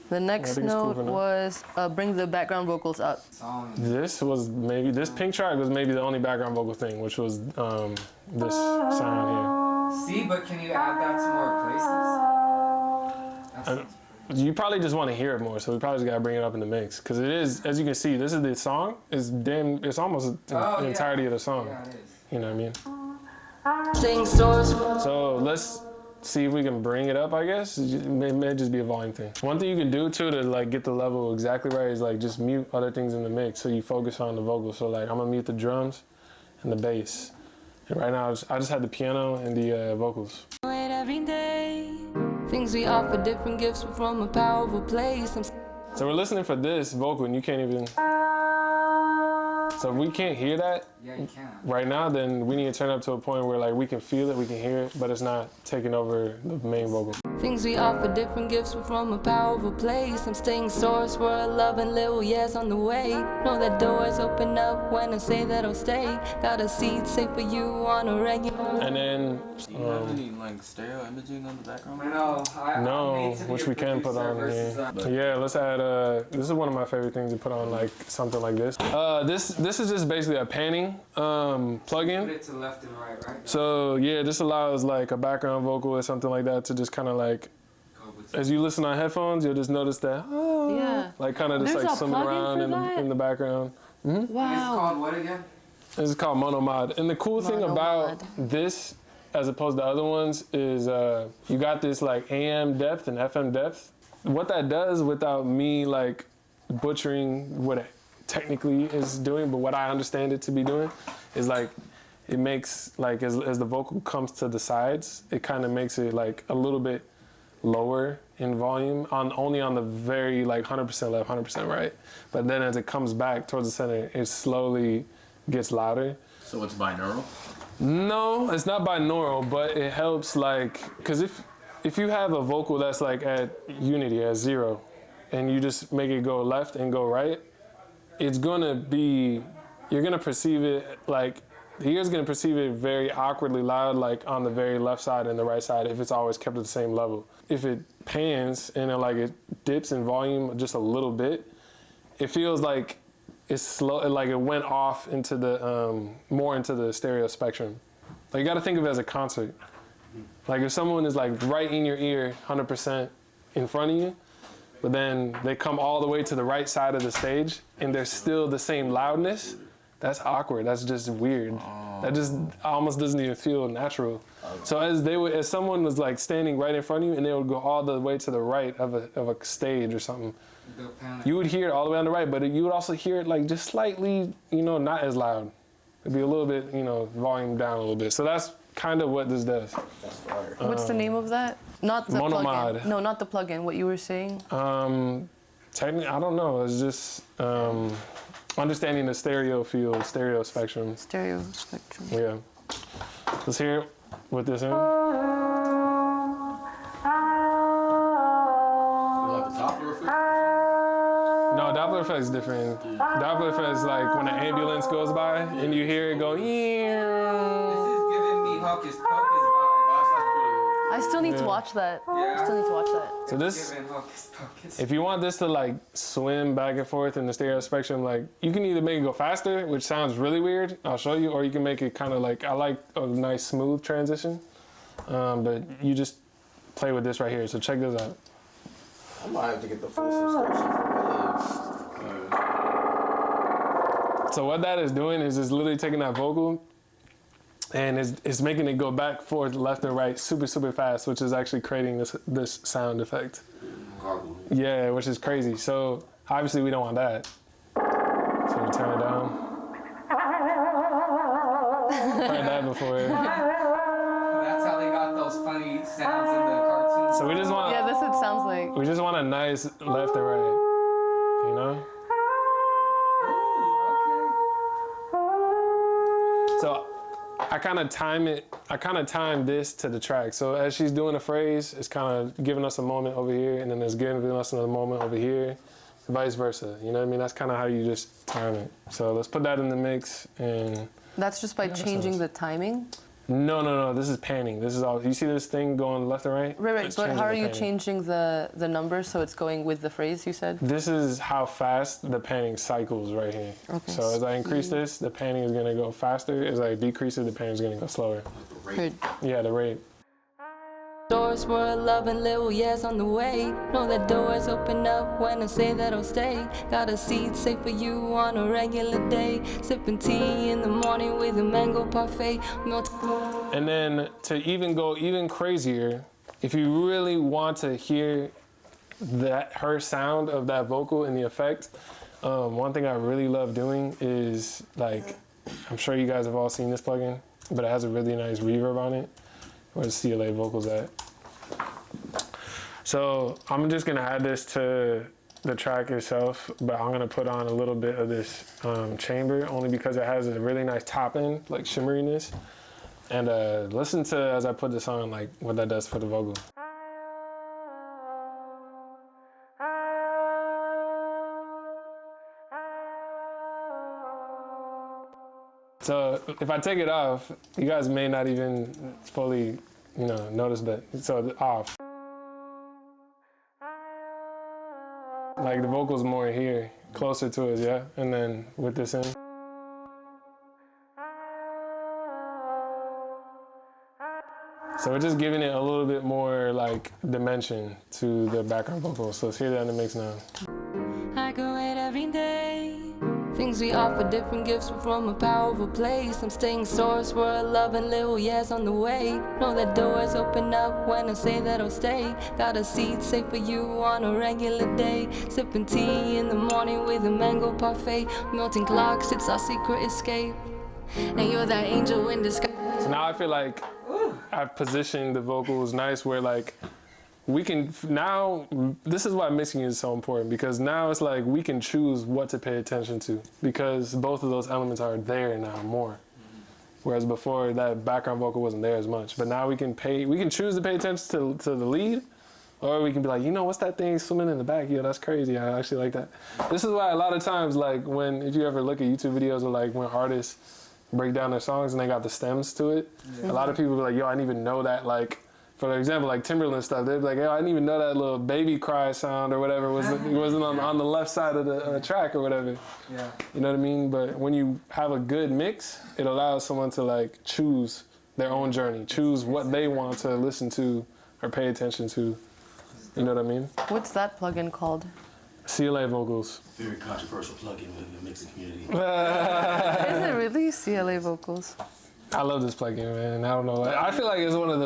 The next note was bring the background vocals up. This pink track was maybe the only background vocal thing, which was this sound here. See, but can you add that to more places? You probably just want to hear it more, so we probably just gotta bring it up in the mix. Cause it is, as you can see, this is the song. It's almost the entirety of the song. Yeah, it is. You know what I mean? So let's see if we can bring it up, I guess. It may just be a volume thing. One thing you can do too to like get the level exactly right is like just mute other things in the mix so you focus on the vocals. So like I'm gonna mute the drums and the bass. And right now I just had the piano and the vocals. Every day, things we offer different gifts from a powerful place. So we're listening for this vocal and you can't even. So if we can't hear that right now, then we need to turn up to a point where like we can feel it, we can hear it, but it's not taking over the main vocal. Things we offer different gifts from a powerful place. I'm staying source for a love and little yes on the way. Know that doors open up when I say that I'll stay. Got a seat safe for you on a regular. And then do you have any like stereo imaging on the background? No, which we can put on here. Yeah, let's add this is one of my favorite things to put on like something like this. This is just basically a panning plugin. Put it to left and right, right? So yeah, this allows like a background vocal or something like that to just kind of like, as you listen on headphones, you'll just notice that, like kind of just like swimming around in the background. Mm-hmm. Wow. It's called what again? This is called mono mod. And the cool thing about this, as opposed to other ones, is you got this like AM depth and FM depth. What that does, without me like butchering what it technically is doing, but what I understand it to be doing, is like it makes like as the vocal comes to the sides, it kind of makes it like a little bit lower in volume only on the very like 100% left, 100% right. But then as it comes back towards the center, it slowly gets louder. So it's binaural? No, it's not binaural, but it helps like, cause if you have a vocal that's like at unity, at 0, and you just make it go left and go right, it's gonna be, you're gonna perceive it like, the ear's gonna perceive it very awkwardly loud, like on the very left side and the right side, if it's always kept at the same level. If it pans and it dips in volume just a little bit, it feels like it's slow, like it went off into the, more into the stereo spectrum. Like you gotta think of it as a concert. Like if someone is like right in your ear, 100% in front of you, but then they come all the way to the right side of the stage and they're still the same loudness, that's awkward, that's just weird. That just almost doesn't even feel natural. So as someone was like standing right in front of you and they would go all the way to the right of a stage or something, you would hear it all the way on the right, but you would also hear it like just slightly, not as loud. It'd be a little bit, volume down a little bit. So that's kind of what this does. That's fire. What's the name of that? Not the plugin. No, not the plugin. What you were saying? Technically, I don't know. It's just understanding the stereo field, stereo spectrum. Stereo spectrum. Yeah. Let's hear it with this in. You like the Doppler effect? No, Doppler effect is different. Doppler effect is like when an ambulance goes by and you hear it go. This is giving me Hocus Pocus vibes. I still need to watch that. I still need to watch that. So this, if you want this to like swim back and forth in the stereo spectrum, like you can either make it go faster, which sounds really weird, I'll show you, or you can make it kind of like, I like a nice smooth transition, but you just play with this right here. So check this out. I might have to get the full subscription for Waves. So what that is doing is just literally taking that vocal and it's making it go back, forth, left, and right super, super fast, which is actually creating this sound effect. Yeah, which is crazy. So obviously we don't want that. So we turn it down. Heard that before. That's how they got those funny sounds in the cartoons. So we just want. Yeah, this it sounds like. We just want a nice left and right. So I kind of time this to the track. So as she's doing a phrase, it's kind of giving us a moment over here, and then it's giving us another moment over here, vice versa. You know what I mean? That's kind of how you just time it. So let's put that in the mix. And that's just by changing the timing? No. This is panning. This is all. You see this thing going left and right? Right. But how are you changing the number so it's going with the phrase you said? This is how fast the panning cycles right here. Okay. So as I increase this, the panning is gonna go faster. As I decrease it, the panning is gonna go slower. Good. Yeah, the rate. Doors were loving little yes on the way. Know that doors open up when I say that I'll stay. Got a seat safe for you on a regular day. Sipping tea in the morning with a mango parfait. And then to even go even crazier, if you really want to hear her sound of that vocal and the effect, one thing I really love doing is, like, I'm sure you guys have all seen this plugin, but it has a really nice reverb on it. Where's CLA vocals at? So I'm just gonna add this to the track itself, but I'm gonna put on a little bit of this chamber only because it has a really nice top end, like shimmeriness. And listen to, as I put this on, like what that does for the vocal. So if I take it off, you guys may not even fully, notice that. So off. Like the vocal's more here, closer to us, yeah? And then with this in. So we're just giving it a little bit more like dimension to the background vocal. So let's hear that in the mix now. I go it every day. Things we offer, different gifts from a powerful place. I'm staying source for a loving little yes on the way. Know that doors open up when I say that I'll stay. Got a seat safe for you on a regular day. Sipping tea in the morning with a mango parfait. Melting clocks, it's our secret escape. And you're that angel in disguise. So now I feel like I've positioned the vocals nice where like we can now, this is why mixing is so important, because now it's like we can choose what to pay attention to because both of those elements are there now more. Whereas before that background vocal wasn't there as much. But now we can choose to pay attention to the lead, or we can be like, what's that thing swimming in the back? Yeah, that's crazy. I actually like that. This is why a lot of times, like if you ever look at YouTube videos of like when artists break down their songs and they got the stems to it, a lot of people be like, yo, I didn't even know that, like, for example, like Timberland stuff, they'd be like, yo, I didn't even know that little baby cry sound or whatever wasn't on the left side of the track or whatever. Yeah. You know what I mean? But when you have a good mix, it allows someone to like choose their own journey, choose what they want to listen to or pay attention to. You know what I mean? What's that plugin called? CLA vocals. Very controversial plugin within the mixing community. Is it really CLA vocals? I love this plugin, man. I don't know. I feel like it's one of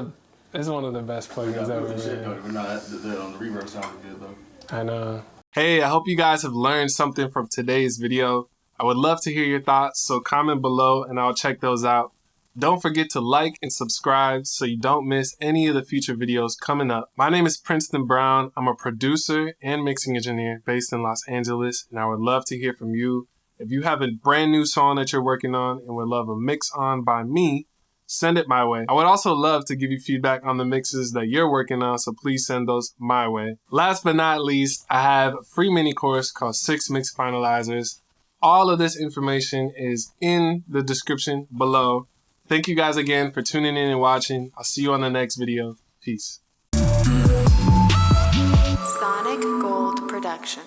the best plugins ever. The reverb sounded good though. I know. Hey, I hope you guys have learned something from today's video. I would love to hear your thoughts, so comment below and I'll check those out. Don't forget to like and subscribe so you don't miss any of the future videos coming up. My name is Princeton Brown. I'm a producer and mixing engineer based in Los Angeles, and I would love to hear from you. If you have a brand new song that you're working on and would love a mix on by me, send it my way. I would also love to give you feedback on the mixes that you're working on, so please send those my way. Last but not least, I have a free mini course called 6 Mix Finalizers. All of this information is in the description below. Thank you guys again for tuning in and watching. I'll see you on the next video. Peace. Sonic Gold Production.